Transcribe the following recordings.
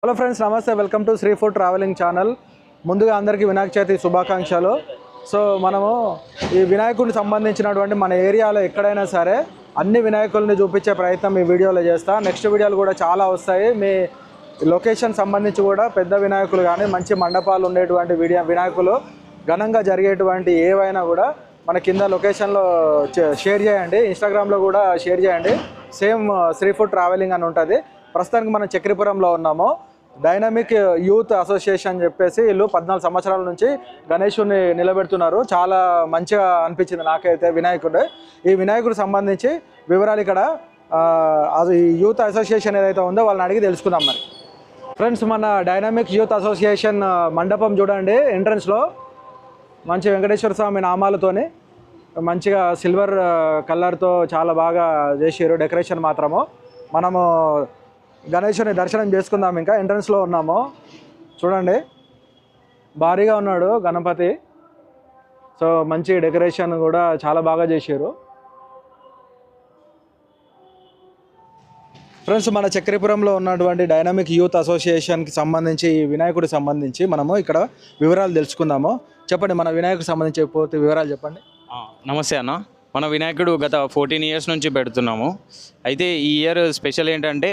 Hello friends, నమస్తే. Welcome to Shri food travelling channel. ముందుగా అందరికీ వినాయక చవితి శుభాకాంక్షలు. సో మనము ఈ వినాయకుడిని సంబంధించినటువంటి మన ఏరియాలో ఎక్కడైనా సరే అన్ని వినాయకుల్ని చూపించే ప్రయత్నం ఈ వీడియోలో చేస్తా. నెక్స్ట్ వీడియోలు కూడా చాలా వస్తాయి. మీ లొకేషన్ సంబంధించి కూడా పెద్ద వినాయకులు కానీ మంచి మండపాలు ఉండేటువంటి వినాయకులు ఘనంగా జరిగేటువంటి ఏవైనా కూడా మన కింద లొకేషన్లో షేర్ చేయండి. ఇన్స్టాగ్రామ్లో కూడా షేర్ చేయండి. సేమ్ శ్రీ ఫుడ్ ట్రావెలింగ్ అని ఉంటుంది. ప్రస్తుతానికి మనం చక్రీపురంలో ఉన్నాము. డైనమిక్ యూత్ అసోసియేషన్ చెప్పేసి వీళ్ళు 14 సంవత్సరాల నుంచి గణేషుని నిలబెడుతున్నారు. చాలా మంచిగా అనిపించింది నాకైతే వినాయకుడు. ఈ వినాయకుడు సంబంధించి వివరాలు ఇక్కడ ఈ యూత్ అసోసియేషన్ ఏదైతే ఉందో వాళ్ళని అడిగి తెలుసుకుందాం. మరి ఫ్రెండ్స్, మన డైనమిక్ యూత్ అసోసియేషన్ మండపం చూడండి. ఎంట్రన్స్లో మంచి వెంకటేశ్వర స్వామి నామాలతోని మంచిగా సిల్వర్ కలర్తో చాలా బాగా చేసారు డెకరేషన్. మాత్రము మనము గణేషుని దర్శనం చేసుకుందాం. ఇంకా ఎంట్రన్స్లో ఉన్నాము. చూడండి, భారీగా ఉన్నాడు గణపతి. సో మంచి డెకరేషన్ కూడా చాలా బాగా చేశారు. ఫ్రెండ్స్, మన చక్రీపురంలో ఉన్నటువంటి డైనమిక్ యూత్ అసోసియేషన్కి సంబంధించి ఈ వినాయకుడికి సంబంధించి మనము ఇక్కడ వివరాలు తెలుసుకుందాము. చెప్పండి, మన వినాయకుడికి సంబంధించి పూర్తి వివరాలు చెప్పండి. నమస్తే అన్న. మన వినాయకుడు గత 14 ఇయర్స్ నుంచి పెడుతున్నాము. అయితే ఈ ఇయర్ స్పెషల్ ఏంటంటే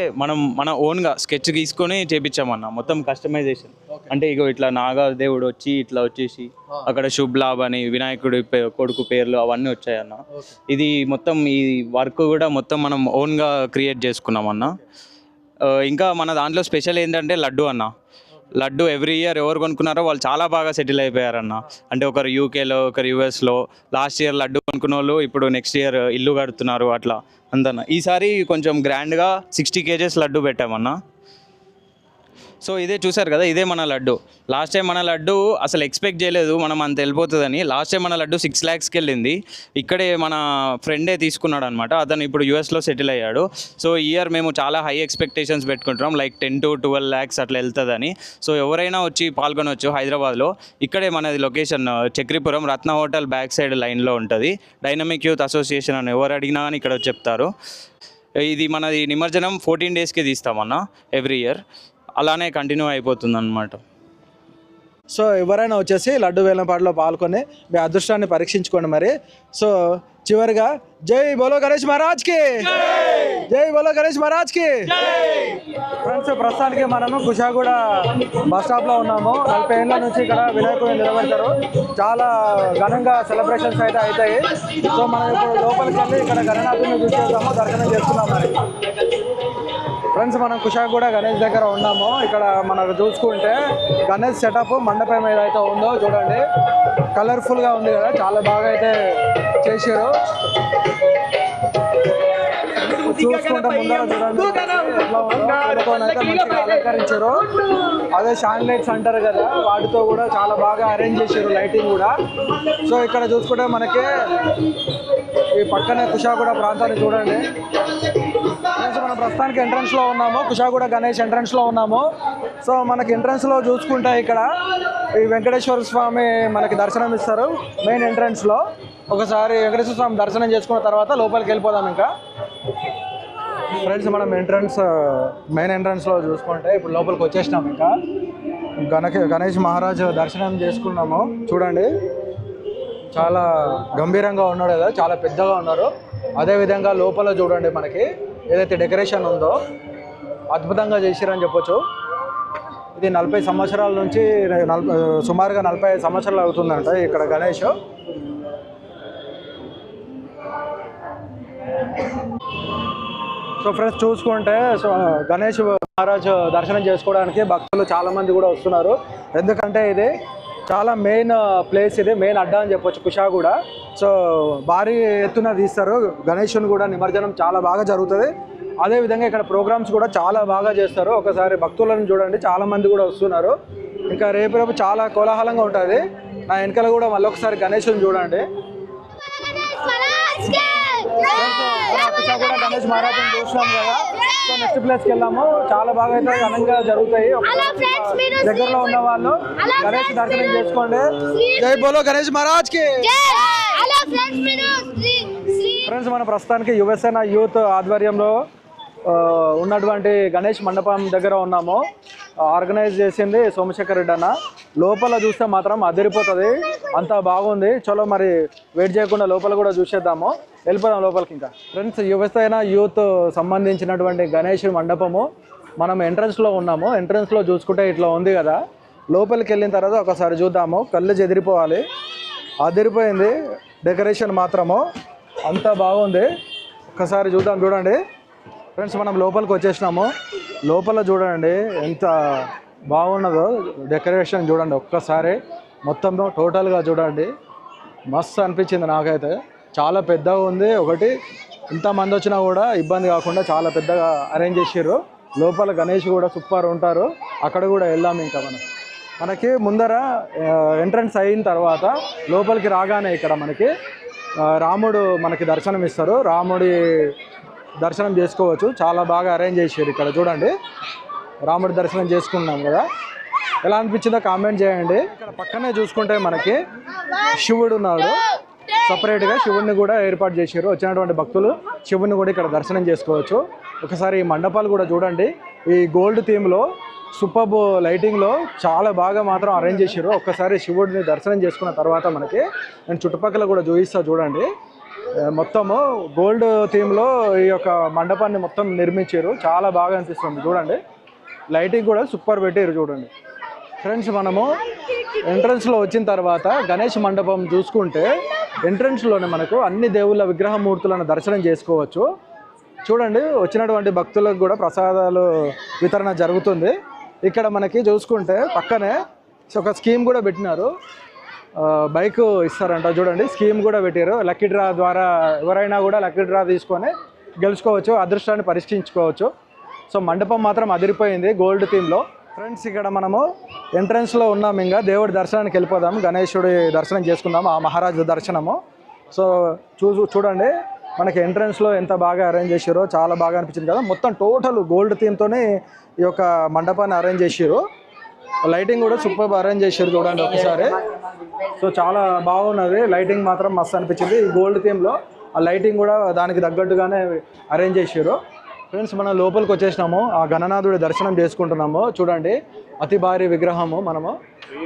మన ఓన్గా స్కెచ్ గీసుకొని చేపించామన్న. మొత్తం కస్టమైజేషన్ అంటే ఇగో ఇట్లా నాగదేవుడు వచ్చి ఇట్లా వచ్చేసి అక్కడ శుభ్ లాభ్ అని వినాయకుడి కొడుకు పేర్లు అవన్నీ వచ్చాయన్న. ఇది మొత్తం ఈ వర్క్ కూడా మొత్తం మనం ఓన్గా క్రియేట్ చేసుకున్నాం అన్న. ఇంకా మన దాంట్లో స్పెషల్ ఏంటంటే లడ్డు అన్న. లడ్డు ఎవ్రీ ఇయర్ ఎవరు కొనుక్కున్నారో వాళ్ళు చాలా బాగా సెటిల్ అయిపోయారన్న. అంటే ఒకరు యూకేలో, ఒకరు యూఎస్లో. లాస్ట్ ఇయర్ లడ్డు కొనుక్కున్న వాళ్ళు ఇప్పుడు నెక్స్ట్ ఇయర్ ఇల్లు కడుతున్నారు. అట్లా అందన్న. ఈసారి కొంచెం గ్రాండ్గా 60 kgs లడ్డు పెట్టామన్నా. సో ఇదే చూసారు కదా, ఇదే మన లడ్డు. లాస్ట్ టైం మన లడ్డు అసలు ఎక్స్పెక్ట్ చేయలేదు మనం అంత వెళ్ళిపోతుందని. లాస్ట్ టైం మన లడ్డు 6 lakhsకి వెళ్ళింది. ఇక్కడే మన ఫ్రెండే తీసుకున్నాడు అనమాట. అతను ఇప్పుడు యూఎస్లో సెటిల్ అయ్యాడు. సో ఈ ఇయర్ మేము చాలా హై ఎక్స్పెక్టేషన్స్ పెట్టుకుంటున్నాం. లైక్ 10 to 12 lakhs అట్లా వెళ్తుందని. సో ఎవరైనా వచ్చి పాల్గొనవచ్చు హైదరాబాద్లో. ఇక్కడే మనది లొకేషన్ చక్రీపురం రత్న హోటల్ బ్యాక్ సైడ్ లైన్లో ఉంటుంది. డైనమిక్ యూత్ అసోసియేషన్ అని ఎవరు అడిగినా కానీ ఇక్కడ చెప్తారు. ఇది మనది నిమజ్జనం 14 daysకి తీస్తామన్న ఎవ్రీ ఇయర్. అలానే కంటిన్యూ అయిపోతుంది అన్నమాట. సో ఎవరైనా వచ్చేసి లడ్డు వేలంపాటలో పాల్గొని మీ అదృష్టాన్ని పరీక్షించుకోండి. మరి సో చివరిగా జై బోలో గణేష్ మహారాజ్కి, జై బోలో గణేష్ మహారాజ్కి. ఫ్రెండ్స్, ప్రస్తుతానికి మనము కుషాగూడ బస్ స్టాప్లో ఉన్నాము. 40 ఏళ్ళ నుంచి ఇక్కడ వినాయకుడిని నిలబెడతారు. చాలా ఘనంగా సెలబ్రేషన్స్ అయితే అవుతాయి. సో మనం ఇప్పుడు లోపలికి వెళ్ళి ఇక్కడ గణనాథుని చూసేద్దాము, దర్శనం చేసుకున్నాం. మరి ఫ్రెండ్స్, మనం కుషాగూడ గణేష్ దగ్గర ఉన్నాము. ఇక్కడ మనకు చూసుకుంటే గణేష్ సెటప్ మండపం ఏదైతే ఉందో చూడండి, కలర్ఫుల్గా ఉంది కదా, చాలా బాగా అయితే చేశారు. చూసుకుంటే ముందర చూడండి ఎట్లా ఉందో, అయితే మంచిగా అలంకరించారు. అదే షాన్ లైట్స్ అంటారు కదా, వాటితో కూడా చాలా బాగా అరేంజ్ చేశారు, లైటింగ్ కూడా. సో ఇక్కడ చూసుకుంటే మనకి ఈ పక్కనే కుషాగూడ ప్రాంతాన్ని చూడండి. మనం ప్రస్తుతానికి ఎంట్రన్స్లో ఉన్నాము, కుషాగూడ గణేష్ ఎంట్రన్స్లో ఉన్నాము. సో మనకి ఎంట్రన్స్లో చూసుకుంటే ఇక్కడ ఈ వెంకటేశ్వర స్వామి మనకి దర్శనం ఇస్తారు మెయిన్ ఎంట్రన్స్లో. ఒకసారి వెంకటేశ్వర స్వామి దర్శనం చేసుకున్న తర్వాత లోపలికి వెళ్ళిపోదాం. ఇంకా ఫ్రెండ్స్, మనం మెయిన్ ఎంట్రన్స్లో చూసుకుంటే ఇప్పుడు లోపలికి వచ్చేసినాం. ఇంకా గణేష్ మహారాజ్ దర్శనం చేసుకున్నాము. చూడండి, చాలా గంభీరంగా ఉన్నాడు కదా, చాలా పెద్దగా ఉన్నారు. అదేవిధంగా లోపల చూడండి మనకి ఏదైతే డెకరేషన్ ఉందో అద్భుతంగా చేసిరని చెప్పొచ్చు. ఇది 40 సంవత్సరాల నుంచి సుమారుగా 45 సంవత్సరాలు అవుతుందంట ఇక్కడ గణేష్. సో ఫ్రెండ్స్, చూసుకుంటే సో గణేష్ మహారాజ్ దర్శనం చేసుకోవడానికి భక్తులు చాలామంది కూడా వస్తున్నారు. ఎందుకంటే ఇది చాలా మెయిన్ ప్లేస్, ఇది మెయిన్ అడ్డా అని చెప్పొచ్చు కుషాగూడ. సో భారీ ఎత్తున తీస్తారు గణేషుని కూడా. నిమజ్జనం చాలా బాగా జరుగుతుంది. అదేవిధంగా ఇక్కడ ప్రోగ్రామ్స్ కూడా చాలా బాగా చేస్తారు. ఒకసారి భక్తులను చూడండి, చాలా మంది కూడా వస్తున్నారు. ఇంకా రేపు చాలా కోలాహలంగా ఉంటుంది. నా వెనకాల కూడా మళ్ళీ ఒకసారి గణేషుని చూడండి. కుషాగూడ గణేష్ మహారాజుని చూసినాం కదా. సో నెక్స్ట్ ప్లేస్కి వెళ్ళాము. చాలా బాగా అయితే ఘనంగా జరుగుతాయి. దగ్గరలో ఉన్న వాళ్ళు గణేష్ దర్శనం చేసుకోండి. జై బోలో గణేష్ మహారాజ్కి. ఫ్రెండ్స్, మన ప్రస్తుతానికి యువసేన యూత్ ఆధ్వర్యంలో ఉన్నటువంటి గణేష్ మండపం దగ్గర ఉన్నాము. ఆర్గనైజ్ చేసింది సోమశేఖర్ రెడ్డి అన్న. లోపల చూస్తే మాత్రం అదిరిపోతుంది, అంత బాగుంది. చలో మరి వెయిట్ చేయకుండా లోపల కూడా చూసేద్దాము, వెళ్ళిపోదాం లోపలికి. ఇంకా ఫ్రెండ్స్, యువసేన యూత్ సంబంధించినటువంటి గణేష్ మండపము మనం ఎంట్రన్స్లో ఉన్నాము. ఎంట్రన్స్లో చూసుకుంటే ఇట్లా ఉంది కదా, లోపలికి వెళ్ళిన తర్వాత ఒకసారి చూద్దాము. కళ్ళు చెదిరిపోవాలి, అదిరిపోయింది డెకరేషన్ మాత్రము, అంతా బాగుంది. ఒక్కసారి చూద్దాం. చూడండి ఫ్రెండ్స్, మనం లోపలికి వచ్చేసినాము. లోపల చూడండి ఎంత బాగున్నదో డెకరేషన్, చూడండి ఒక్కసారి మొత్తం టోటల్గా చూడండి. మస్తు అనిపించింది నాకైతే, చాలా పెద్దగా ఉంది. ఒకటి ఇంతమంది వచ్చినా కూడా ఇబ్బంది కాకుండా చాలా పెద్దగా అరేంజ్ చేసారు. లోపల గణేష్ కూడా సూపర్ ఉంటారు, అక్కడ కూడా వెళ్దాం. ఇంకా మనకి ముందర ఎంట్రన్స్ అయిన తర్వాత లోపలికి రాగానే ఇక్కడ మనకి రాముడు మనకి దర్శనం ఇస్తారు. రాముడి దర్శనం చేసుకోవచ్చు, చాలా బాగా అరేంజ్ చేసారు. ఇక్కడ చూడండి రాముడి దర్శనం చేసుకున్నాం కదా, ఎలా అనిపించిందో కామెంట్ చేయండి. ఇక్కడ పక్కనే చూసుకుంటే మనకి శివుడు ఉన్నాడు, సపరేట్గా శివుడిని కూడా ఏర్పాటు చేశారు. వచ్చినటువంటి భక్తులు శివుడిని కూడా ఇక్కడ దర్శనం చేసుకోవచ్చు. ఒకసారి ఈ మండపాలు కూడా చూడండి, ఈ గోల్డ్ థీమ్లో సూపర్బ్ లైటింగ్లో చాలా బాగా మాత్రం అరేంజ్ చేశారు. ఒక్కసారి శివుడిని దర్శనం చేసుకున్న తర్వాత మనకి నేను చుట్టుపక్కల కూడా చూపిస్తా. చూడండి మొత్తము గోల్డ్ థీమ్లో ఈ యొక్క మండపాన్ని మొత్తం నిర్మించారు, చాలా బాగా అనిపిస్తుంది. చూడండి లైటింగ్ కూడా సూపర్ పెట్టారు. చూడండి ఫ్రెండ్స్, మనము ఎంట్రన్స్లో వచ్చిన తర్వాత గణేష్ మండపం చూసుకుంటే ఎంట్రన్స్లోనే మనకు అన్ని దేవుళ్ళ విగ్రహమూర్తులను దర్శనం చేసుకోవచ్చు. చూడండి వచ్చినటువంటి భక్తులకు కూడా ప్రసాదాలు వితరణ జరుగుతుంది. ఇక్కడ మనకి చూసుకుంటే పక్కనే ఒక స్కీమ్ కూడా పెట్టినారు, బైక్ ఇస్తారంట. చూడండి స్కీమ్ కూడా పెట్టారు. లక్కీ డ్రా ద్వారా ఎవరైనా కూడా లక్కీ డ్రా తీసుకొని గెలుచుకోవచ్చు, అదృష్టాన్ని పరీక్షించుకోవచ్చు. సో మండపం మాత్రం అదిరిపోయింది గోల్డ్ థీమ్లో. ఫ్రెండ్స్, ఇక్కడ మనము ఎంట్రన్స్లో ఉన్నాము, ఇంకా దేవుడి దర్శనానికి వెళ్ళిపోదాము, గణేశుడి దర్శనం చేసుకుందాము, ఆ మహారాజు దర్శనము. సో చూడండి మనకి ఎంట్రన్స్లో ఎంత బాగా అరేంజ్ చేసారో, చాలా బాగా అనిపించింది కదా. మొత్తం టోటల్ గోల్డ్ థీమ్తోనే ఈ యొక్క మండపాన్ని అరేంజ్ చేసారు. లైటింగ్ కూడా సూపర్ అరేంజ్ చేసారు, చూడండి ఒకసారి. సో చాలా బాగున్నది, లైటింగ్ మాత్రం మస్తు అనిపించింది. ఈ గోల్డ్ థీమ్లో ఆ లైటింగ్ కూడా దానికి తగ్గట్టుగానే అరేంజ్ చేసారు. ఫ్రెండ్స్, మనం లోపలికి వచ్చేసినాము, ఆ గణనాథుడి దర్శనం చేసుకుంటున్నాము. చూడండి అతి భారీ విగ్రహము మనము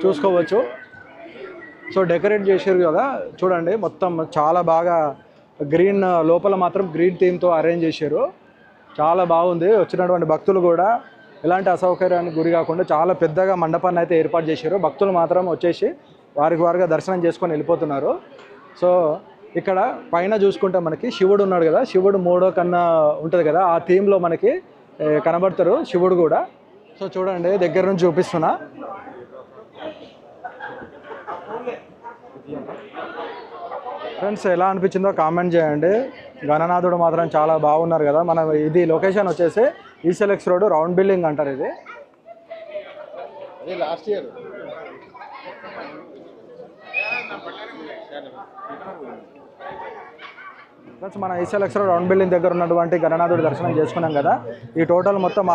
చూసుకోవచ్చు. సో డెకరేట్ చేసారు కదా, చూడండి మొత్తం చాలా బాగా గ్రీన్, లోపల మాత్రం గ్రీన్ థీమ్తో అరేంజ్ చేశారు, చాలా బాగుంది. వచ్చినటువంటి భక్తులు కూడా ఎలాంటి అసౌకర్యానికి గురి కాకుండా చాలా పెద్దగా మండపాన్ని అయితే ఏర్పాటు చేశారు. భక్తులు మాత్రం వచ్చేసి వారిగా దర్శనం చేసుకొని వెళ్ళిపోతున్నారు. సో ఇక్కడ పైన చూసుకుంటే మనకి శివుడు ఉన్నాడు కదా, శివుడు మూడో కన్నా ఉంటుంది కదా, ఆ థీమ్లో మనకి కనబడతారు శివుడు కూడా. సో చూడండి దగ్గర నుంచి చూపిస్తున్నా. ఫ్రెండ్స్, ఎలా అనిపించిందో కామెంట్ చేయండి. గణనాథుడు మాత్రం చాలా బాగున్నారు కదా. మనం ఇది లొకేషన్ వచ్చేసి ఈసెలెక్స్ రోడ్, రౌండ్ బిల్డింగ్ అంటారు ఇది. లాస్ట్ ఇయర్ ఫ్రెండ్స్, మన ఈసెలెక్స్ రోడ్ రౌండ్ బిల్డింగ్ దగ్గర ఉన్నటువంటి గణనాథుడి దర్శనం చేసుకున్నాం కదా. ఈ టోటల్ మొత్తం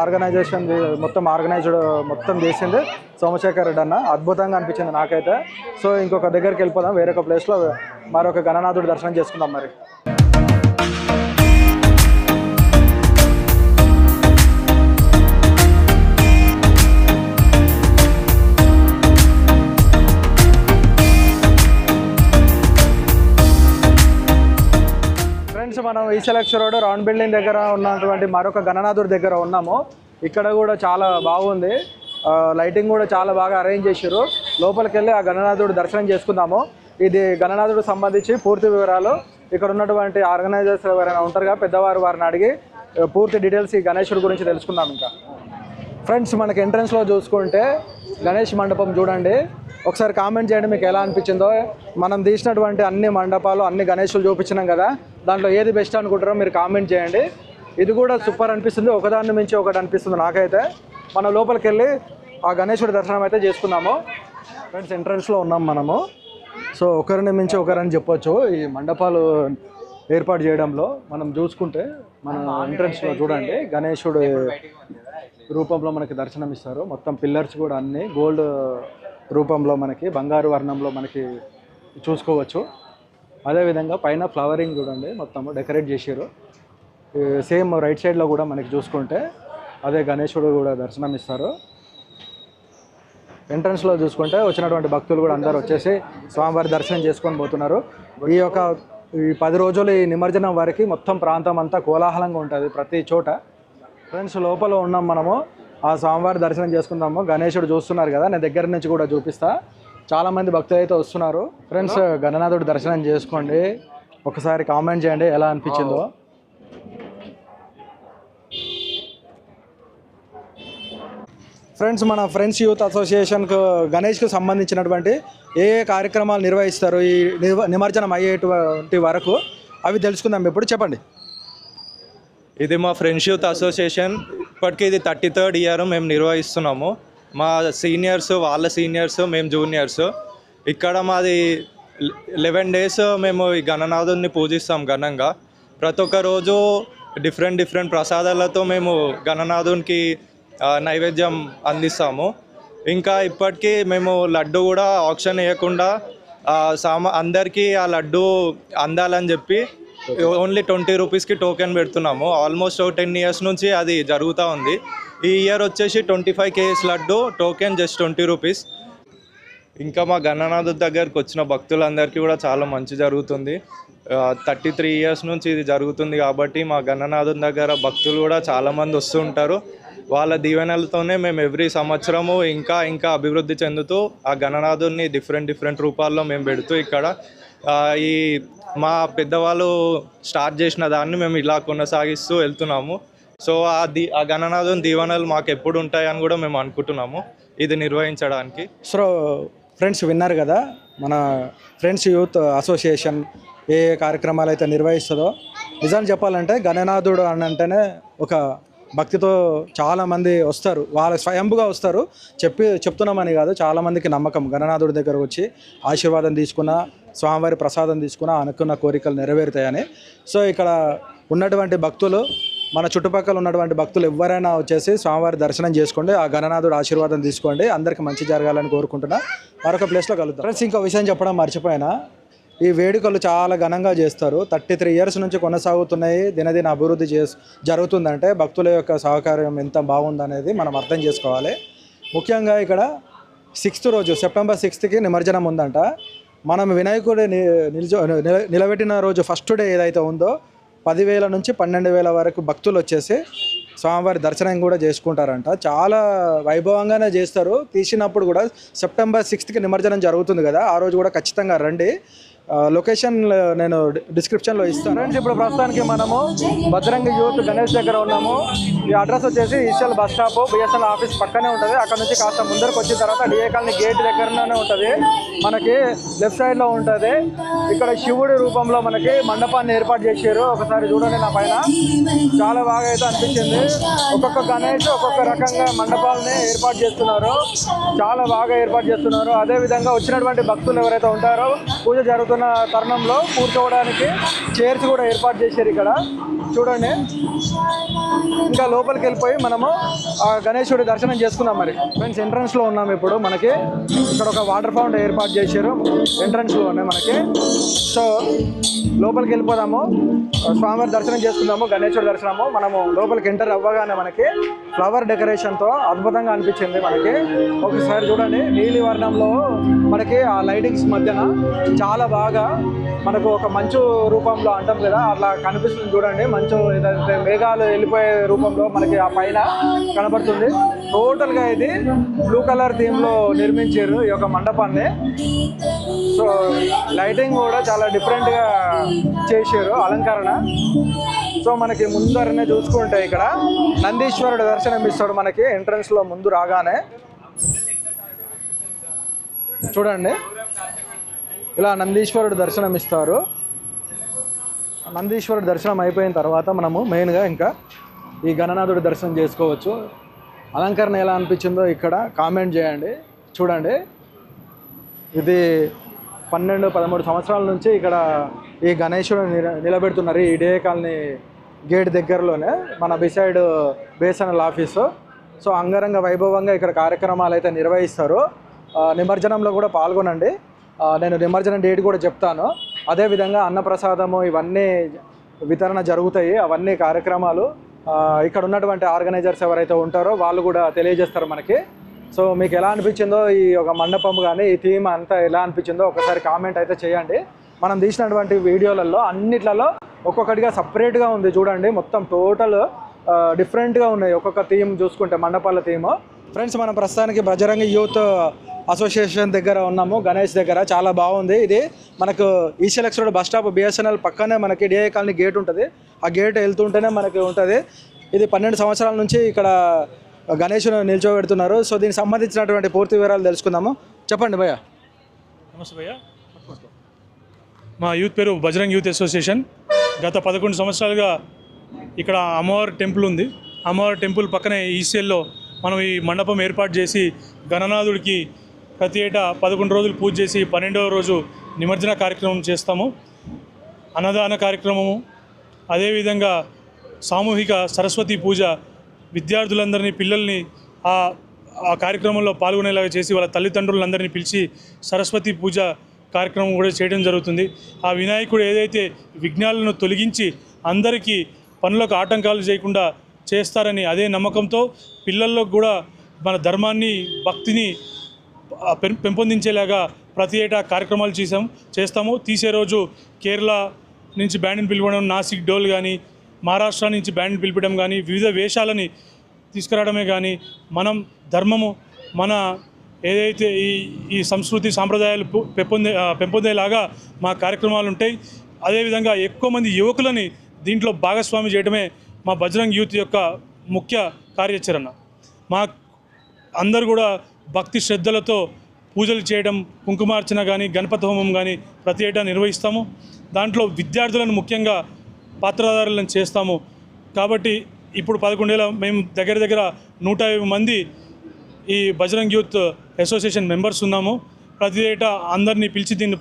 ఆర్గనైజ్డ్ మొత్తం చేసింది సోమశేఖర్ రెడ్డి అన్న. అద్భుతంగా అనిపించింది నాకైతే. సో ఇంకొక దగ్గరికి వెళ్ళిపోదాం, వేరొక ప్లేస్లో మరొక గణనాథుడి దర్శనం చేసుకుందాం మరి. ఫ్రెండ్స్, మనం ఈసెలెక్స్ రోడ్ రౌండ్ బిల్డింగ్ దగ్గర ఉన్నటువంటి మరొక గణనాథుడి దగ్గర ఉన్నాము. ఇక్కడ కూడా చాలా బాగుంది, లైటింగ్ కూడా చాలా బాగా అరేంజ్ చేశారు. లోపలికి వెళ్ళి ఆ గణనాథుడి దర్శనం చేసుకుందాము. ఇది గణనాథుడికి సంబంధించి పూర్తి వివరాలు ఇక్కడ ఉన్నటువంటి ఆర్గనైజర్స్ ఎవరైనా ఉంటారు కదా పెద్దవారు, వారిని అడిగి పూర్తి డీటెయిల్స్ ఈ గణేశుడి గురించి తెలుసుకుందాం. ఇంకా ఫ్రెండ్స్, మనకి ఎంట్రన్స్లో చూసుకుంటే గణేష్ మండపం చూడండి. ఒకసారి కామెంట్ చేయండి మీకు ఎలా అనిపించిందో. మనం తీసినటువంటి అన్ని మండపాలు, అన్ని గణేషులు చూపించినాం కదా, దాంట్లో ఏది బెస్ట్ అనుకుంటారో మీరు కామెంట్ చేయండి. ఇది కూడా సూపర్ అనిపిస్తుంది, ఒకదాన్ని మించి ఒకటి అనిపిస్తుంది నాకైతే. మనం లోపలికి వెళ్ళి ఆ గణేశుడి దర్శనం అయితే చేసుకుందాము. ఫ్రెండ్స్, ఎంట్రన్స్లో ఉన్నాం మనము. సో ఒకరిని మించి ఒకరని చెప్పొచ్చు ఈ మండపాలు ఏర్పాటు చేయడంలో. మనం చూసుకుంటే మన ఎంట్రన్స్లో చూడండి గణేశుడు రూపంలో మనకి దర్శనం ఇస్తారు. మొత్తం పిల్లర్స్ కూడా అన్నీ గోల్డ్ రూపంలో మనకి బంగారు వర్ణంలో మనకి చూసుకోవచ్చు. అదేవిధంగా పైన ఫ్లవరింగ్ చూడండి మొత్తము డెకరేట్ చేసారు. సేమ్ రైట్ సైడ్లో కూడా మనకి చూసుకుంటే అదే గణేశుడు కూడా దర్శనం ఇస్తారు. ఎంట్రన్స్లో చూసుకుంటే వచ్చినటువంటి భక్తులు కూడా అందరూ వచ్చేసి స్వామివారి దర్శనం చేసుకొని పోతున్నారు. ఈ 10 రోజులు ఈ నిమజ్జనం వరకు మొత్తం ప్రాంతం అంతా కోలాహలంగా ఉంటుంది ప్రతి చోట. ఫ్రెండ్స్ లోపల ఉన్నాం మనము, ఆ స్వామివారి దర్శనం చేసుకుందాము. గణేశుడు చూస్తున్నారు కదా, నేను దగ్గర నుంచి కూడా చూపిస్తా. చాలామంది భక్తులు అయితే వస్తున్నారు. ఫ్రెండ్స్ గణనాథుడు దర్శనం చేసుకోండి, ఒకసారి కామెంట్ చేయండి ఎలా అనిపించిందో. ఫ్రెండ్స్ మన ఫ్రెండ్స్ యూత్ అసోసియేషన్కు గణేష్కు సంబంధించినటువంటి ఏ కార్యక్రమాలు నిర్వహిస్తారు ఈ నిమజ్జనం అయ్యేటువంటి వరకు అవి తెలుసుకుందాం. ఇప్పుడు చెప్పండి. ఇది మా ఫ్రెండ్స్ యూత్ అసోసియేషన్, ఇప్పటికీ ఇది 33rd ఇయర్ మేము నిర్వహిస్తున్నాము. మా సీనియర్స్, వాళ్ళ సీనియర్స్, మేము జూనియర్స్. ఇక్కడ మాది 11 days మేము ఈ గణనాథుని పూజిస్తాం ఘనంగా. ప్రతి ఒక్క రోజు డిఫరెంట్ ప్రసాదాలతో మేము గణనాథునికి నైవేద్యం అందిస్తాము. ఇంకా ఇప్పటికీ మేము లడ్డు కూడా ఆప్షన్ వేయకుండా అందరికీ ఆ లడ్డు అందాలని చెప్పి ఓన్లీ 20 రూపీస్కి టోకెన్ పెడుతున్నాము. ఆల్మోస్ట్ 10 years నుంచి అది జరుగుతూ ఉంది. ఈ ఇయర్ వచ్చేసి 25 kgs laddu, token just 20 rupees. ఇంకా మా గణనాథుడి దగ్గరికి వచ్చిన భక్తులందరికీ కూడా చాలా మంచి జరుగుతుంది. 33 years నుంచి ఇది జరుగుతుంది కాబట్టి మా గణనాథుడి దగ్గర భక్తులు కూడా చాలామంది వస్తూ ఉంటారు. వాళ్ళ దీవెనలతోనే మేము ఎవ్రీ సంవత్సరము ఇంకా అభివృద్ధి చెందుతూ ఆ గణనాథుడిని డిఫరెంట్ రూపాల్లో మేము పెడుతూ ఇక్కడ ఈ మా పెద్దవాళ్ళు స్టార్ట్ చేసిన దాన్ని మేము ఇలా కొనసాగిస్తూ వెళ్తున్నాము. సో ఆ గణనాథుని దీవెనలు మాకు ఎప్పుడు ఉంటాయని కూడా మేము అనుకుంటున్నాము ఇది నిర్వహించడానికి. సో ఫ్రెండ్స్ విన్నారు కదా, మన ఫ్రెండ్స్ యూత్ అసోసియేషన్ ఏ కార్యక్రమాలు అయితే నిర్వహిస్తుందో. నిజాన్ని చెప్పాలంటే గణనాథుడు అని అంటేనే ఒక భక్తితో చాలామంది వస్తారు, వాళ్ళ స్వయంభుగా వస్తారు. చెప్తున్నామని కాదు, చాలామందికి నమ్మకం గణనాథుడి దగ్గరకు వచ్చి ఆశీర్వాదం తీసుకున్న, స్వామివారి ప్రసాదం తీసుకున్న అనుకున్న కోరికలు నెరవేరుతాయని. సో ఇక్కడ ఉన్నటువంటి భక్తులు, మన చుట్టుపక్కల ఉన్నటువంటి భక్తులు ఎవరైనా వచ్చేసి స్వామివారి దర్శనం చేసుకోండి, ఆ గణనాథుడు ఆశీర్వాదం తీసుకోండి. అందరికీ మంచి జరగాలని కోరుకుంటున్నా. మరొక ప్లేస్లో కలుద్దాం. ఫ్రెండ్స్ ఇంకో విషయం చెప్పడం మర్చిపోయినా, ఈ వేడుకలు చాలా ఘనంగా చేస్తారు. 33 years నుంచి కొనసాగుతున్నాయి. దినదిన అభివృద్ధి జరుగుతుందంటే భక్తుల యొక్క సహకారం ఎంత బాగుందనేది మనం అర్థం చేసుకోవాలి. ముఖ్యంగా ఇక్కడ 6th రోజు, September 6th నిమజ్జనం ఉందంట. మనం వినాయకుడి నిలబెట్టిన రోజు ఫస్ట్ డే ఏదైతే ఉందో 10,000 నుంచి 12,000 వరకు భక్తులు వచ్చేసి స్వామివారి దర్శనం కూడా చేసుకుంటారంట. చాలా వైభవంగానే చేస్తారు. తీసినప్పుడు కూడా September 6th నిమజ్జనం జరుగుతుంది కదా, ఆ రోజు కూడా ఖచ్చితంగా రండి. లొకేషన్ నేను డిస్క్రిప్షన్లో ఇస్తాను. ఫ్రెండ్స్ ఇప్పుడు ప్రస్తుతానికి మనము భద్రంగి యూత్ గణేష్ దగ్గర ఉన్నాము. ఈ అడ్రస్ వచ్చేసి ఈశ్వల్ బస్ స్టాప్, బిఎస్ఎల్ ఆఫీస్ పక్కనే ఉంటుంది. అక్కడ నుంచి కాస్త ముందరకు వచ్చిన తర్వాత డిఏ కాలనీ గేట్ దగ్గరనే ఉంటుంది. మనకి లెఫ్ట్ సైడ్లో ఉంటుంది. ఇక్కడ శివుడి రూపంలో మనకి మండపాన్ని ఏర్పాటు చేశారు. ఒకసారి చూడండి నా పైన, చాలా బాగా అయితే అనిపించింది. ఒక్కొక్క గణేష్ ఒక్కొక్క రకంగా మండపాలని ఏర్పాటు చేస్తున్నారు, చాలా బాగా ఏర్పాటు చేస్తున్నారు. అదేవిధంగా వచ్చినటువంటి భక్తులు ఎవరైతే ఉంటారో పూజ జరుగుతున్న తరుణంలో కూర్చోవడానికి చైర్స్ కూడా ఏర్పాటు చేశారు ఇక్కడ చూడండి. ఇంకా లోపలికి వెళ్ళిపోయి మనము ఆ గణేశుడి దర్శనం చేసుకుందాం. మరి ఫ్రెండ్స్ ఎంట్రన్స్లో ఉన్నాము ఇప్పుడు. మనకి ఇక్కడ ఒక వాటర్ ఫౌంటైన్ ఏర్పాటు చేశారు ఎంట్రన్స్లోనే మనకి. సో లోపలికి వెళ్ళిపోదాము, స్వామివారి దర్శనం చేసుకుందాము, గణేశుడి దర్శనము. మనము లోపలికి ఎంటర్ అవ్వగానే మనకి ఫ్లవర్ డెకరేషన్తో అద్భుతంగా అనిపించింది మనకి. ఒకసారి చూడండి, నీలి వర్ణంలో మనకి ఆ లైటింగ్స్ మధ్యన చాలా బాగా మనకు ఒక మంచు రూపంలో అంటాం కదా, అట్లా కనిపిస్తుంది చూడండి. మంచు ఏదైతే మేఘాలు వెళ్ళిపోయే రూపంలో మనకి ఆ పైన కనబడుతుంది. టోటల్గా ఇది బ్లూ కలర్ థీమ్లో నిర్మించారు ఈ యొక్క మండపాన్ని. సో లైటింగ్ కూడా చాలా డిఫరెంట్గా చేశారు, అలంకరణ. సో మనకి ముందరనే చూసుకుంటే ఇక్కడ నందీశ్వరుడు దర్శనం ఇస్తాడు మనకి ఎంట్రన్స్లో ముందు రాగానే. చూడండి, ఇలా నందీశ్వరుడు దర్శనం ఇస్తారు. నందీశ్వరుడు దర్శనం అయిపోయిన తర్వాత మనము మెయిన్గా ఇంకా ఈ గణనాథుడి దర్శనం చేసుకోవచ్చు. అలంకరణ ఎలా అనిపించిందో ఇక్కడ కామెంట్ చేయండి. చూడండి, ఇది 12-13 సంవత్సరాల నుంచి ఇక్కడ ఈ గణేశుడు నిలబెడుతున్నారు ఈ డిఏ కాలనీ గేట్ దగ్గరలోనే, మన బిసైడ్ బేసనల్ ఆఫీసు. సో అంగరంగ వైభవంగా ఇక్కడ కార్యక్రమాలు అయితే నిర్వహిస్తారు. నిమజ్జనంలో కూడా పాల్గొనండి. నేను నిమజ్జనం డేట్ కూడా చెప్తాను. అదేవిధంగా అన్నప్రసాదము ఇవన్నీ వితరణ జరుగుతాయి. అవన్నీ కార్యక్రమాలు ఇక్కడ ఉన్నటువంటి ఆర్గనైజర్స్ ఎవరైతే ఉంటారో వాళ్ళు కూడా తెలియజేస్తారు మనకి. సో మీకు ఎలా అనిపించిందో ఈ ఒక మండపం కానీ ఈ థీమ్ అంతా ఎలా అనిపించిందో ఒకసారి కామెంట్ అయితే చేయండి. మనం తీసినటువంటి వీడియోలలో అన్నిట్లలో ఒక్కొక్కటిగా సపరేట్గా ఉంది చూడండి, మొత్తం టోటల్ డిఫరెంట్గా ఉన్నాయి ఒక్కొక్క థీమ్ చూసుకుంటే మండపాల థీమ్. ఫ్రెండ్స్ మనం ప్రస్తుతానికి బజరంగ యూత్ అసోసియేషన్ దగ్గర ఉన్నాము, గణేష్ దగ్గర. చాలా బాగుంది. ఇది మనకు ఈసీఎల్ఎక్స్ రోడ్ బస్ స్టాప్ బిఎస్ఎన్ఎల్ పక్కనే మనకి డిఐ కాలనీ గేట్ ఉంటుంది. ఆ గేట్ వెళ్తుంటేనే మనకి ఉంటుంది. ఇది 12 సంవత్సరాల నుంచి ఇక్కడ గణేష్ను నిల్చోబెడుతున్నారు. సో దీనికి సంబంధించినటువంటి పూర్తి వివరాలు తెలుసుకుందాము. చెప్పండి భయ్య. నమస్తే భయ్య. మా యూత్ పేరు బజరంగ్ యూత్ అసోసియేషన్. గత 11 సంవత్సరాలుగా ఇక్కడ అమ్మవారి టెంపుల్ ఉంది. అమ్మవారి టెంపుల్ పక్కనే ఈసీఎల్లో మనం ఈ మండపం ఏర్పాటు చేసి గణనాథుడికి ప్రతి ఏటా 11 రోజులు పూజ చేసి 12వ రోజు నిమజ్జన కార్యక్రమం చేస్తాము. అన్నదాన కార్యక్రమము, అదేవిధంగా సామూహిక సరస్వతి పూజ, విద్యార్థులందరినీ పిల్లల్ని ఆ కార్యక్రమంలో పాల్గొనేలాగా చేసి వాళ్ళ తల్లిదండ్రులందరినీ పిలిచి సరస్వతి పూజ కార్యక్రమం కూడా చేయడం జరుగుతుంది. ఆ వినాయకుడు ఏదైతే విఘ్నాలను తొలగించి అందరికీ పనులకు ఆటంకాలు చేయకుండా చేస్తారని అదే నమ్మకంతో పిల్లల్లో కూడా మన ధర్మాన్ని, భక్తిని పెంపొందించేలాగా ప్రతి ఏటా కార్యక్రమాలు చేస్తాము. తీసే రోజు కేరళ నుంచి బ్యాండ్ని పిలవడం, నాసిక్ డోల్ కానీ, మహారాష్ట్ర నుంచి బ్యాండ్ని పిలిపడం కానీ, వివిధ వేషాలని తీసుకురావడమే కానీ మనం ధర్మము, మన ఏదైతే ఈ సంస్కృతి సాంప్రదాయాలు పెంపొందేలాగా మా కార్యక్రమాలు ఉంటాయి. అదేవిధంగా ఎక్కువ మంది యువకులని దీంట్లో భాగస్వామి చేయడమే మా బజరంగ్ యూత్ యొక్క ముఖ్య కార్యాచరణ. మా అందరూ కూడా భక్తి శ్రద్ధలతో పూజలు చేయడం, కుంకుమార్చన కానీ, గణపతి హోమం కానీ ప్రతి ఏటా నిర్వహిస్తాము. దాంట్లో విద్యార్థులను ముఖ్యంగా పాత్రధారులను చేస్తాము. కాబట్టి ఇప్పుడు 11 ఏళ్ళ మేము దగ్గర 150 మంది ఈ బజరంగ్ యూత్ అసోసియేషన్ మెంబర్స్ ఉన్నాము. ప్రతి ఏటా అందరినీ పిలిచి దీన్ని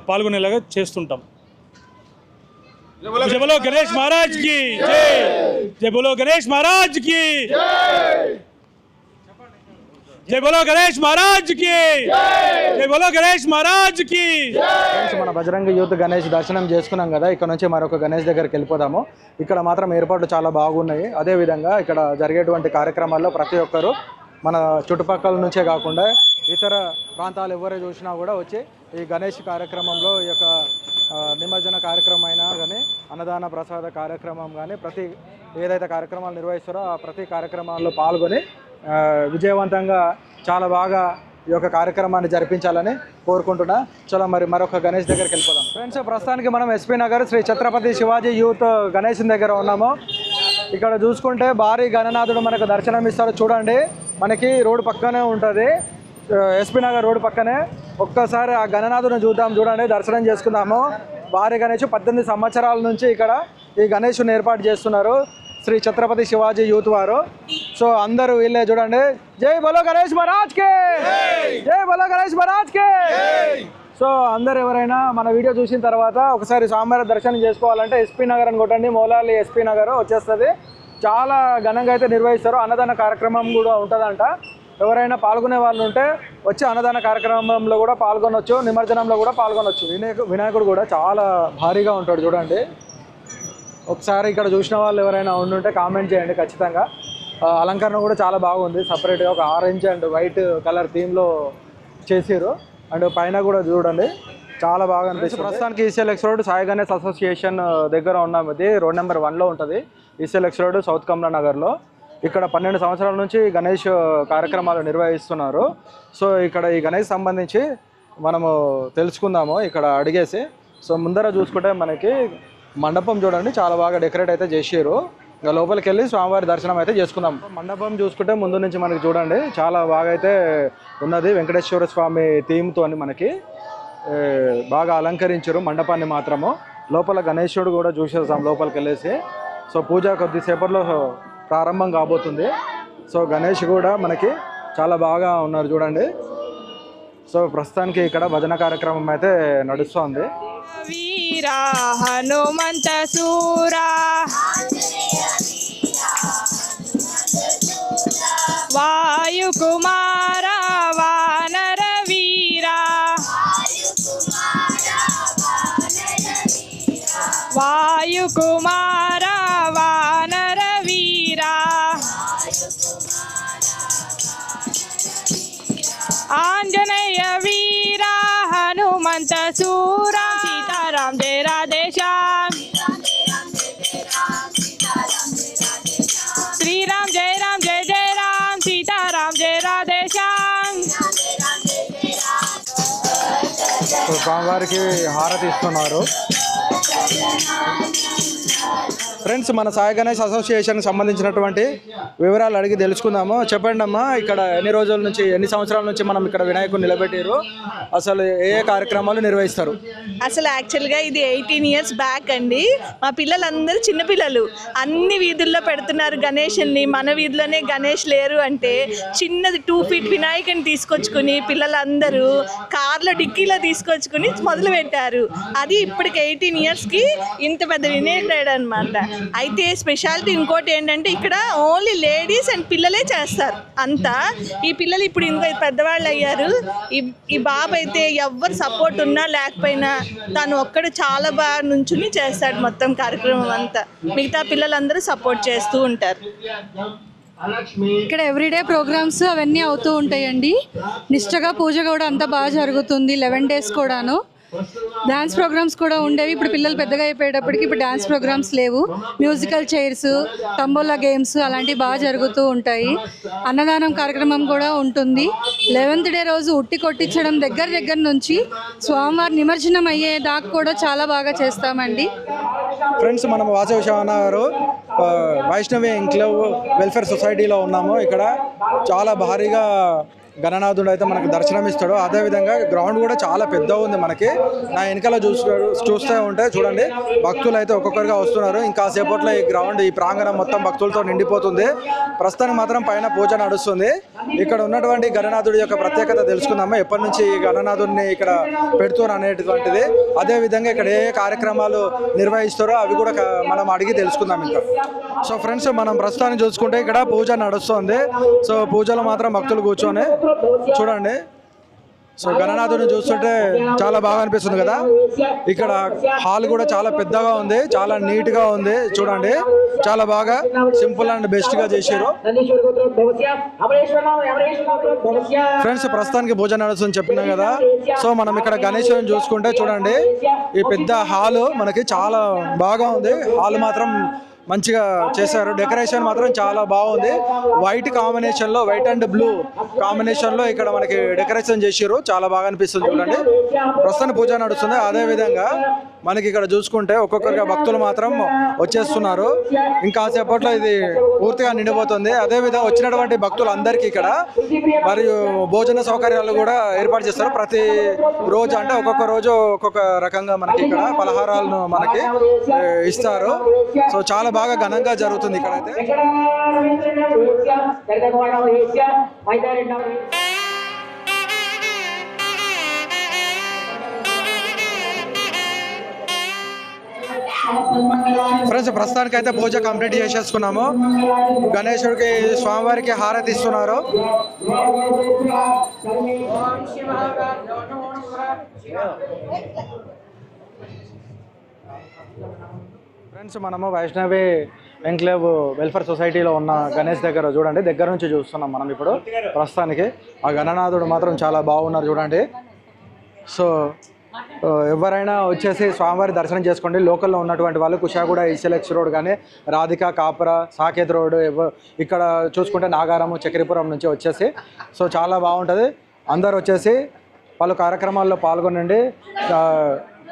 పాల్గొనేలాగా చేస్తుంటాం. జై బోలో గణేష్ మహారాజ్ కి జై. జై బోలో గణేష్ మహారాజ్ కి జై. బోలో గణేష్ మహారాజ్ కి జై. బోలో గణేష్ మహారాజ్ కి. మన బజరంగ యూత్ గణేష్ దర్శనం చేసుకున్నాం కదా, ఇక్కడ నుంచి మరొక గణేష్ దగ్గరికి వెళ్ళిపోదాము. ఇక్కడ మాత్రం ఏర్పాట్లు చాలా బాగున్నాయి. అదేవిధంగా ఇక్కడ జరిగేటువంటి కార్యక్రమాల్లో ప్రతి ఒక్కరు మన చుట్టుపక్కల నుంచే కాకుండా ఇతర ప్రాంతాలు ఎవరే చూసినా కూడా వచ్చి ఈ గణేష్ కార్యక్రమంలో ఈ యొక్క నిమజ్జన కార్యక్రమం అయినా కానీ, అన్నదాన ప్రసాద కార్యక్రమం కానీ, ప్రతి ఏదైతే కార్యక్రమాలు నిర్వహిస్తారో ఆ ప్రతి కార్యక్రమాల్లో పాల్గొని విజయవంతంగా చాలా బాగా ఈ యొక్క కార్యక్రమాన్ని జరిపించాలని కోరుకుంటున్నా. చలో మరి మరొక గణేష్ దగ్గరికి వెళ్ళిపోదాం. ఫ్రెండ్స్ ప్రస్తుతానికి మనం ఎస్పీ నగర్ శ్రీ ఛత్రపతి శివాజీ యూత్ గణేష్ దగ్గర ఉన్నాము. ఇక్కడ చూసుకుంటే భారీ గణనాథుడు మనకు దర్శనం ఇస్తారు. చూడండి, మనకి రోడ్డు పక్కనే ఉంటుంది, ఎస్పీ నగర్ రోడ్డు పక్కనే. ఒక్కసారి ఆ గణనాథుని చూద్దాం. చూడండి, దర్శనం చేసుకుందాము. భారీ గణేష్ 18 సంవత్సరాల నుంచి ఇక్కడ ఈ గణేషుని ఏర్పాటు చేస్తున్నారు శ్రీ ఛత్రపతి శివాజీ యూత్ వారు. సో అందరూ వీళ్ళే చూడండి. జై బోలో గణేష్ మహారాజ్ కే జై. బోలో గణేష్ మహారాజ్ కే. సో అందరు ఎవరైనా మన వీడియో చూసిన తర్వాత ఒకసారి స్వామివారి దర్శనం చేసుకోవాలంటే ఎస్పీ నగర్ అని కొట్టండి, మౌలాలి ఎస్పీ నగర్ వచ్చేస్తుంది. చాలా ఘనంగా అయితే నిర్వహిస్తారు. అన్నదాన కార్యక్రమం కూడా ఉంటుందంట. ఎవరైనా పాల్గొనే వాళ్ళు ఉంటే వచ్చి అన్నదాన కార్యక్రమంలో కూడా పాల్గొనవచ్చు, నిమజ్జనంలో కూడా పాల్గొనవచ్చు. వినాయకుడు కూడా చాలా భారీగా ఉంటాడు చూడండి. ఒకసారి ఇక్కడ చూసిన వాళ్ళు ఎవరైనా ఉండుంటే కామెంట్ చేయండి ఖచ్చితంగా. అలంకరణ కూడా చాలా బాగుంది. సపరేట్గా ఒక ఆరెంజ్ అండ్ వైట్ కలర్ థీమ్లో చేసారు. అండ్ పైన కూడా చూడండి, చాలా బాగా అనిపిస్తుంది. ప్రస్తుతానికి ఈసీఎల్ఎక్స్ రోడ్ సాయి గణేష్ అసోసియేషన్ దగ్గర ఉన్నాం. ఇది రోడ్ నెంబర్ 1లో ఉంటుంది. ఈసీఎల్ఎక్స్ రోడ్ సౌత్ కమలా నగర్లో. ఇక్కడ 12 సంవత్సరాల నుంచి గణేష్ కార్యక్రమాలు నిర్వహిస్తున్నారు. సో ఇక్కడ ఈ గణేష్ సంబంధించి మనము తెలుసుకుందాము ఇక్కడ అడిగేసి. సో ముందర చూసుకుంటే మనకి మండపం చూడండి, చాలా బాగా డెకరేట్ అయితే చేసారు. ఇక లోపలికి వెళ్ళి స్వామివారి దర్శనం అయితే చేసుకుందాం. మండపం చూసుకుంటే ముందు నుంచి మనకి చూడండి చాలా బాగా అయితే ఉన్నది. వెంకటేశ్వర స్వామి థీమ్తో అని మనకి బాగా అలంకరించారు మండపాన్ని మాత్రము. లోపల గణేశుడు కూడా చూసేసాం లోపలికి వెళ్ళేసి. సో పూజ కొద్దిసేపట్లో ప్రారంభం కాబోతుంది. సో గణేష్ కూడా మనకి చాలా బాగా ఉన్నారు చూడండి. సో ప్రస్తుతానికి ఇక్కడ భజన కార్యక్రమం అయితే నడుస్తోంది. వీరా హనుమంత సూరా వాయు కుమార వానర వీరా వాయు కుమార వానర వీరా ఆంజనేయ వీరా హనుమంత సూరా సీతారాం జయ రాధేశ్యామ్ శ్రీరామ్ జయ రామ్ జయ జయ రామ్ సీతారాం జయ రాధేశ్యామ్. స్వామివారికి హారతి ఇస్తున్నారు. ఫ్రెండ్స్, మన సాయి గణేష్ అసోసియేషన్కి సంబంధించినటువంటి వివరాలు అడిగి తెలుసుకుందాము. చెప్పండి అమ్మా, ఇక్కడ ఎన్ని రోజుల నుంచి, ఎన్ని సంవత్సరాల నుంచి మనం ఇక్కడ వినాయకుడిని నిలబెట్టారు, అసలు ఏ కార్యక్రమాలు నిర్వహిస్తారు? అసలు యాక్చువల్గా ఇది 18 years బ్యాక్ అండి. మా పిల్లలందరూ చిన్నపిల్లలు అన్ని వీధుల్లో పెడుతున్నారు గణేషుని. మన వీధిలోనే గణేష్ లేరు అంటే చిన్నది 2 feet వినాయకుని తీసుకొచ్చుకుని పిల్లలందరూ కార్లో డిక్కీలో తీసుకొచ్చుకుని మొదలు పెట్టారు. అది ఇప్పటికి 18 yearsకి ఇంత పెద్ద వినాయకుడు అనమాట. అయితే స్పెషాలిటీ ఇంకోటి ఏంటంటే ఇక్కడ ఓన్లీ లేడీస్ అండ్ పిల్లలే చేస్తారు అంతా. ఈ పిల్లలు ఇప్పుడు ఇంకా పెద్దవాళ్ళు అయ్యారు. ఈ బాబు అయితే ఎవరు సపోర్ట్ ఉన్నా లేకపోయినా తను ఒక్కడు చాలా బాగా నుంచుని చేస్తాడు మొత్తం కార్యక్రమం అంతా. మిగతా పిల్లలందరూ సపోర్ట్ చేస్తూ ఉంటారు. ఇక్కడ ఎవ్రీడే ప్రోగ్రామ్స్ అవన్నీ అవుతూ ఉంటాయండి. నిష్టగా పూజ కూడా అంతా బాగా జరుగుతుంది. 11 days కూడాను. డ్యాన్స్ ప్రోగ్రామ్స్ కూడా ఉండేవి. ఇప్పుడు పిల్లలు పెద్దగా అయిపోయేటప్పటికి ఇప్పుడు డ్యాన్స్ ప్రోగ్రామ్స్ లేవు. మ్యూజికల్ చైర్స్, తంబోలా గేమ్స్ అలాంటివి బాగా జరుగుతూ ఉంటాయి. అన్నదానం కార్యక్రమం కూడా ఉంటుంది. 11th day రోజు ఉట్టి కొట్టించడం దగ్గర నుంచి స్వామివారి నిమజ్జనం అయ్యేదాకా కూడా చాలా బాగా చేస్తామండి. ఫ్రెండ్స్, మనం వాసవి శివన్న గారు వైష్ణవి ఎంక్లేవ్ వెల్ఫేర్ సొసైటీలో ఉన్నాము. ఇక్కడ చాలా భారీగా గణనాథుడు అయితే మనకు దర్శనం ఇస్తాడు. అదేవిధంగా గ్రౌండ్ కూడా చాలా పెద్ద ఉంది. మనకి నా వెనకాల చూస్తూ ఉంటే చూడండి, భక్తులు అయితే ఒక్కొక్కరిగా వస్తున్నారు. ఇంకా సేపట్లో ఈ గ్రౌండ్, ఈ ప్రాంగణం మొత్తం భక్తులతో నిండిపోతుంది. ప్రస్తుతానికి మాత్రం పైన పూజ నడుస్తుంది. ఇక్కడ ఉన్నటువంటి గణనాథుడి యొక్క ప్రత్యేకత తెలుసుకుందాము. ఎప్పటి నుంచి ఈ గణనాథుడిని ఇక్కడ పెడుతున్నారు అనేటువంటిది, అదేవిధంగా ఇక్కడ ఏ కార్యక్రమాలు నిర్వహిస్తారో అవి కూడా మనం అడిగి తెలుసుకుందాం ఇంకా. సో ఫ్రెండ్స్, మనం ప్రస్తుతానికి చూసుకుంటే ఇక్కడ పూజ నడుస్తుంది. సో పూజలో మాత్రం భక్తులు కూర్చొని చూడండి. సో గణనాథుడిని చూస్తుంటే చాలా బాగా అనిపిస్తుంది కదా. ఇక్కడ హాల్ కూడా చాలా పెద్దగా ఉంది, చాలా నీట్గా ఉంది. చూడండి, చాలా బాగా సింపుల్ అండ్ బెస్ట్గా చేశారు. ఫ్రెండ్స్, ప్రస్తుతానికి పూజ నడుస్తుంది చెప్పినాం కదా. సో మనం ఇక్కడ గణేశుని చూసుకుంటే చూడండి, ఈ పెద్ద హాలు మనకి చాలా బాగా ఉంది. హాల్ మాత్రం మంచిగా చేశారు. డెకరేషన్ మాత్రం చాలా బాగుంది. వైట్ కాంబినేషన్లో, వైట్ అండ్ బ్లూ కాంబినేషన్లో ఇక్కడ మనకి డెకరేషన్ చేసారు. చాలా బాగా అనిపిస్తుంది చూడండి. ప్రస్తుతం పూజ నడుస్తుంది. అదేవిధంగా మనకి ఇక్కడ చూసుకుంటే ఒక్కొక్కరిగా భక్తులు మాత్రం వచ్చేస్తున్నారు. ఇంకా సేపట్లో ఇది పూర్తిగా నిండిపోతుంది. అదేవిధంగా వచ్చినటువంటి భక్తులందరికీ ఇక్కడ మరియు భోజన సౌకర్యాలు కూడా ఏర్పాటు చేస్తారు. ప్రతి రోజు అంటే ఒక్కొక్క రోజు ఒక్కొక్క రకంగా మనకి ఇక్కడ పలహారాలను మనకి ఇస్తారు. సో చాలా బాగా ఘనంగా జరుగుతుంది ఇక్కడైతే. ఫ్రెండ్స్, ప్రస్తుతానికి అయితే పూజ కంప్లీట్ చేసేసుకున్నాము. గణేశుడికి, స్వామివారికి హారతి ఇస్తున్నారు. ఫ్రెండ్స్, మనము వైష్ణవి ఎంక్లేవ్ వెల్ఫేర్ సొసైటీలో ఉన్న గణేష్ దగ్గర చూడండి, దగ్గర నుంచి చూస్తున్నాం మనం ఇప్పుడు ప్రస్తుతానికి. ఆ గణనాథుడు మాత్రం చాలా బాగున్నారు చూడండి. సో ఎవరైనా వచ్చేసి స్వామివారి దర్శనం చేసుకోండి. లోకల్లో ఉన్నటువంటి వాళ్ళు కుషాగూడ, ఈసెలెక్స్ రోడ్ కానీ, రాధిక, కాపురా, సాకేత్ రోడ్, ఇక్కడ చూసుకుంటే నాగారము, చక్రీపురం నుంచి వచ్చేసి సో చాలా బాగుంటుంది. అందరు వచ్చేసి పలు కార్యక్రమాల్లో పాల్గొనండి.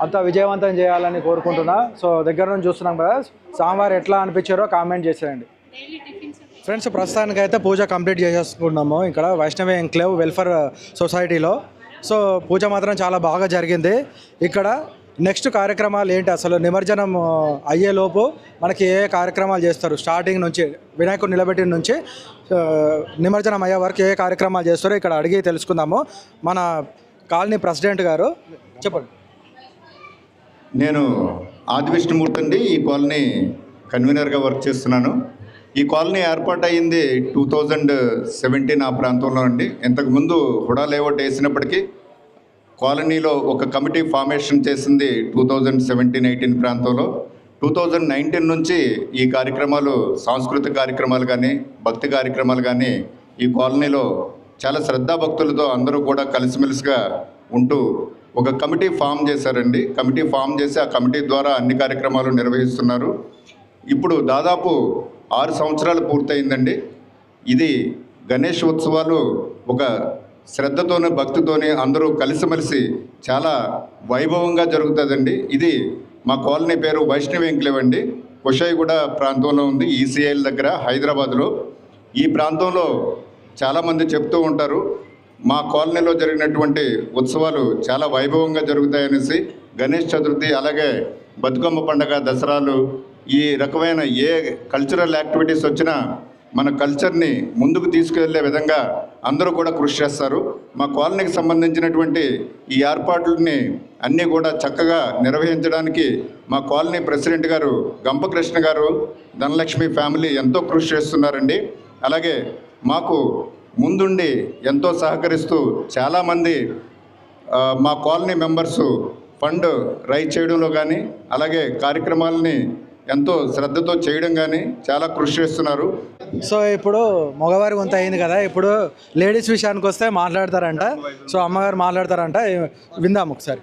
అంతా విజయవంతం చేయాలని కోరుకుంటున్నా. సో దగ్గర నుంచి చూస్తున్నాం కదా, స్వామివారు ఎట్లా అనిపించారో కామెంట్ చేసేయండి. ఫ్రెండ్స్, ప్రస్తుతానికి అయితే పూజ కంప్లీట్ చేసేసుకున్నాము ఇక్కడ వైష్ణవి ఎంక్లేవ్ వెల్ఫేర్ సొసైటీలో. సో పూజ మాత్రం చాలా బాగా జరిగింది. ఇక్కడ నెక్స్ట్ కార్యక్రమాలు ఏంటి, అసలు నిమజ్జనం అయ్యేలోపు మనకి ఏ కార్యక్రమాలు చేస్తారు, స్టార్టింగ్ నుంచి వినాయకుడు నిలబెట్టిన నుంచి నిమజ్జనం అయ్యే వరకు ఏ కార్యక్రమాలు చేస్తారో ఇక్కడ అడిగి తెలుసుకుందాము. మన కాలనీ ప్రెసిడెంట్ గారు చెప్పండి. నేను ఆదివిష్ణుమూర్తి అండి. ఈ కాలనీ కన్వీనర్గా వర్క్ చేస్తున్నాను. ఈ కాలనీ ఏర్పాటు అయ్యింది 2017 ఆ ప్రాంతంలో అండి. ఇంతకుముందు హుడా లేఅవుట్ వేసినప్పటికీ కాలనీలో ఒక కమిటీ ఫార్మేషన్ చేసింది 2017-18 ప్రాంతంలో. 2019 నుంచి ఈ కార్యక్రమాలు, సాంస్కృతిక కార్యక్రమాలు కానీ, భక్తి కార్యక్రమాలు కానీ ఈ కాలనీలో చాలా శ్రద్ధాభక్తులతో అందరూ కూడా కలిసిమెలిసిగా ఉంటూ ఒక కమిటీ ఫామ్ చేశారండి. కమిటీ ఫామ్ చేసి ఆ కమిటీ ద్వారా అన్ని కార్యక్రమాలు నిర్వహిస్తున్నారు. ఇప్పుడు దాదాపు 6 సంవత్సరాలు పూర్తయిందండి. ఇది గణేష్ ఉత్సవాలు ఒక శ్రద్ధతోని భక్తితోని అందరూ కలిసిమెలిసి చాలా వైభవంగా జరుగుతుందండి. ఇది మా కాలనీ పేరు వైష్ణవి ఎంక్లేవ్ అండి. కుషాయిగూడ ప్రాంతంలో ఉంది, ఈసీఐల దగ్గర హైదరాబాద్లో. ఈ ప్రాంతంలో చాలామంది చెప్తూ ఉంటారు మా కాలనీలో జరిగినటువంటి ఉత్సవాలు చాలా వైభవంగా జరుగుతాయనేసి. గణేష్ చతుర్థి, అలాగే బతుకమ్మ పండుగ, దసరాలు, ఈ రకమైన ఏ కల్చరల్ యాక్టివిటీస్ వచ్చినా మన కల్చర్ని ముందుకు తీసుకెళ్లే విధంగా అందరూ కూడా కృషి చేస్తారు. మా కాలనీకి సంబంధించినటువంటి ఈ ఏర్పాట్లని అన్నీ కూడా చక్కగా నిర్వహించడానికి మా కాలనీ ప్రెసిడెంట్ గారు గంపకృష్ణ గారు, ధనలక్ష్మి ఫ్యామిలీ ఎంతో కృషి చేస్తున్నారండి. అలాగే మాకు ముందుండి ఎంతో సహకరిస్తూ చాలామంది మా కాలనీ మెంబర్సు ఫండ్ రైజ్ చేయడంలో కానీ, అలాగే కార్యక్రమాలని ఎంతో శ్రద్ధతో చేయడం కానీ చాలా కృషి చేస్తున్నారు. సో ఇప్పుడు మగవారి వంత అయింది కదా, ఇప్పుడు లేడీస్ విషయానికి వస్తే మాట్లాడతారంట. సో అమ్మగారు మాట్లాడతారంట, విందాం ఒకసారి.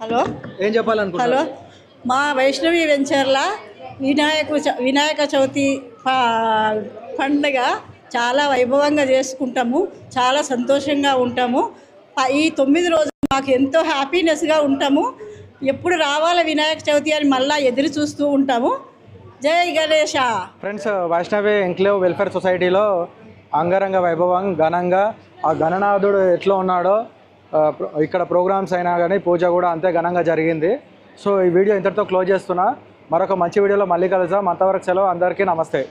హలో, ఏం చెప్పాలనుకుంటున్నారు? హలో, మా వైష్ణవి వెంచర్ల వినాయక చవితి పండుగ చాలా వైభవంగా చేసుకుంటాము. చాలా సంతోషంగా ఉంటాము. ఈ 9 రోజులు మాకు ఎంతో హ్యాపీనెస్గా ఉంటాము. ఎప్పుడు రావాల వినాయక చవితి అని మళ్ళీ ఎదురు చూస్తూ ఉంటాము. జై Ganesha. Friends, Vaishnavi enclave welfare సొసైటీలో అంగరంగ వైభవం ఘనంగా ఆ గణనాథుడు ఎట్లా ఉన్నాడో ఇక్కడ ప్రోగ్రామ్స్ అయినా కానీ పూజ కూడా అంతే ఘనంగా జరిగింది. సో ఈ వీడియో ఇంతటితో క్లోజ్ చేస్తున్నా. మరొక మంచి వీడియోలో మళ్ళీ కలుద్దాం. అంతవరకు సెలవు. అందరికీ నమస్తే.